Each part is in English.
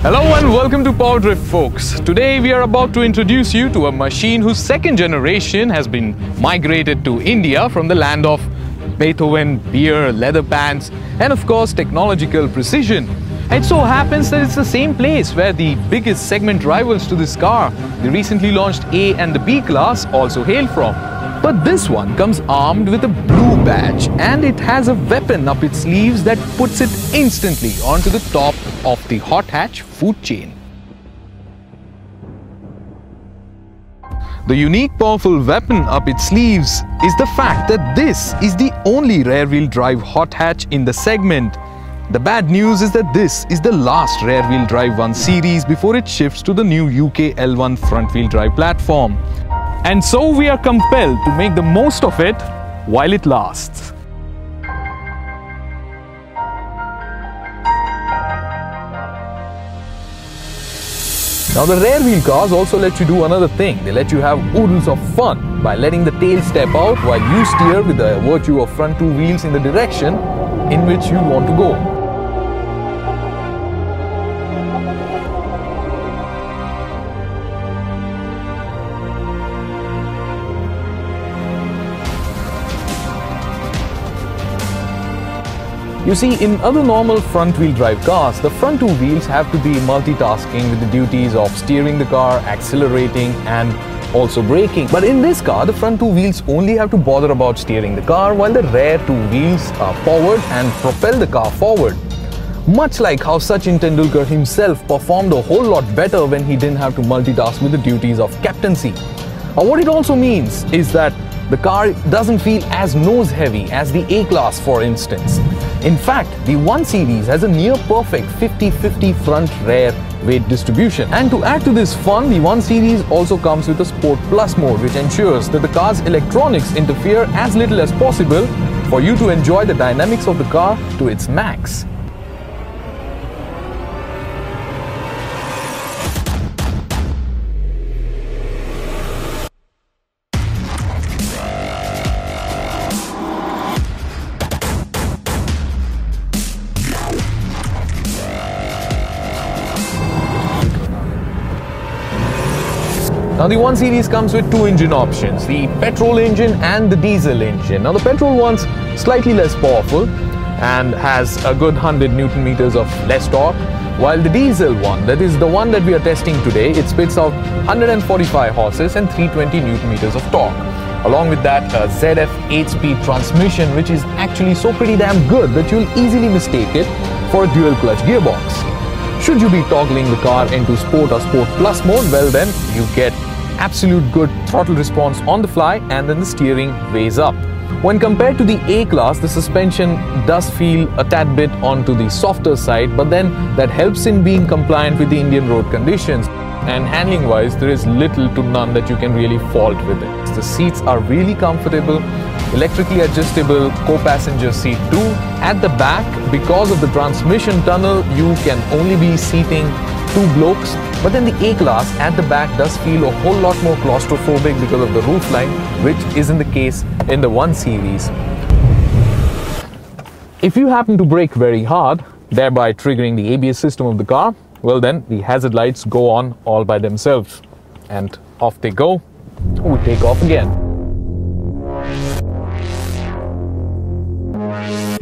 Hello and welcome to PowerDrift, folks. Today we are about to introduce you to a machine whose second generation has been migrated to India from the land of Beethoven, beer, leather pants, and of course technological precision. It so happens that it's the same place where the biggest segment rivals to this car, the recently launched A and the B class, also hail from. But this one comes armed with a blue badge and it has a weapon up its sleeves that puts it instantly onto the top of the hot hatch food chain. The unique powerful weapon up its sleeves is the fact that this is the only rear-wheel drive hot hatch in the segment. The bad news is that this is the last rear-wheel drive 1 series before it shifts to the new UK L1 front-wheel drive platform. And so we are compelled to make the most of it while it lasts. Now the rear wheel cars also let you do another thing. They let you have oodles of fun by letting the tail step out while you steer with the virtue of front two wheels in the direction in which you want to go. You see, in other normal front-wheel drive cars, the front two wheels have to be multitasking with the duties of steering the car, accelerating and also braking. But in this car, the front two wheels only have to bother about steering the car while the rear two wheels are forward and propel the car forward. Much like how Sachin Tendulkar himself performed a whole lot better when he didn't have to multitask with the duties of captaincy. What it also means is that the car doesn't feel as nose-heavy as the A-Class, for instance. In fact, the 1 Series has a near-perfect 50-50 front-rear weight distribution. And to add to this fun, the 1 Series also comes with a Sport Plus mode, which ensures that the car's electronics interfere as little as possible for you to enjoy the dynamics of the car to its max. Now the 1 Series comes with two engine options, the petrol engine and the diesel engine. Now the petrol one's slightly less powerful and has a good 100 Newton meters of less torque, while the diesel one, that is the one that we are testing today, it spits out 145 horses and 320 Newton meters of torque. Along with that, a ZF 8-speed transmission, which is actually so pretty damn good that you'll easily mistake it for a dual clutch gearbox. Should you be toggling the car into Sport or Sport Plus mode, well then you get absolute good throttle response on the fly and then the steering weighs up. When compared to the A-Class, the suspension does feel a tad bit onto the softer side, but then that helps in being compliant with the Indian road conditions. And handling wise, there is little to none that you can really fault with it. The seats are really comfortable, electrically adjustable co-passenger seat too. At the back, because of the transmission tunnel, you can only be seating two blokes. But then the A-Class at the back does feel a whole lot more claustrophobic because of the roofline, which isn't the case in the 1 Series. If you happen to brake very hard, thereby triggering the ABS system of the car, well then the hazard lights go on all by themselves. And off they go. We take off again.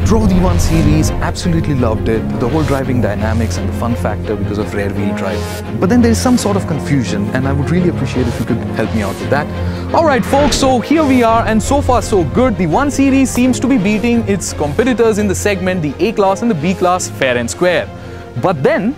Drove the 1 Series, absolutely loved it, the whole driving dynamics and the fun factor because of rear wheel drive. But then there is some sort of confusion and I would really appreciate if you could help me out with that. Alright folks, so here we are and so far so good. The 1 Series seems to be beating its competitors in the segment, the A-Class and the B-Class, fair and square. But then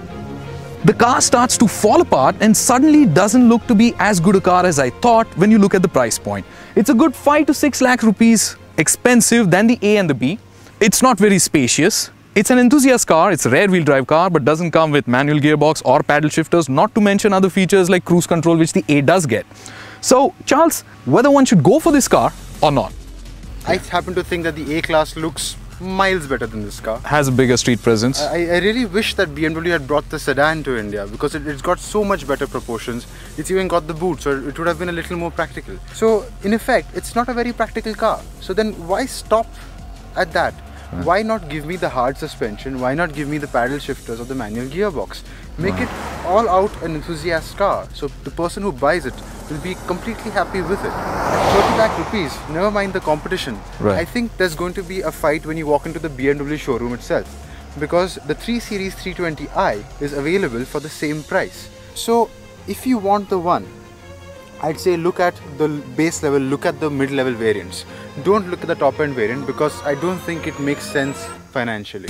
the car starts to fall apart and suddenly doesn't look to be as good a car as I thought when you look at the price point. It's a good 5 to 6 lakh rupees expensive than the A and the B. It's not very spacious. It's an enthusiast car, it's a rear-wheel drive car, but doesn't come with manual gearbox or paddle shifters, not to mention other features like cruise control, which the A does get. So, Charles, whether one should go for this car or not? I happen to think that the A-Class looks miles better than this car. Has a bigger street presence. I really wish that BMW had brought the sedan to India because it's got so much better proportions. It's even got the boot, so it would have been a little more practical. So, in effect, it's not a very practical car. So then why stop at that? man. Why not give me the hard suspension? Why not give me the paddle shifters or the manual gearbox? Make it all out an enthusiast car, so the person who buys it will be completely happy with it. At 30 lakh rupees, never mind the competition. Right. I think there's going to be a fight when you walk into the BMW showroom itself, because the 3 Series 320i is available for the same price. So if you want the one, I'd say look at the base level, look at the mid-level variants. Don't look at the top-end variant, because I don't think it makes sense financially.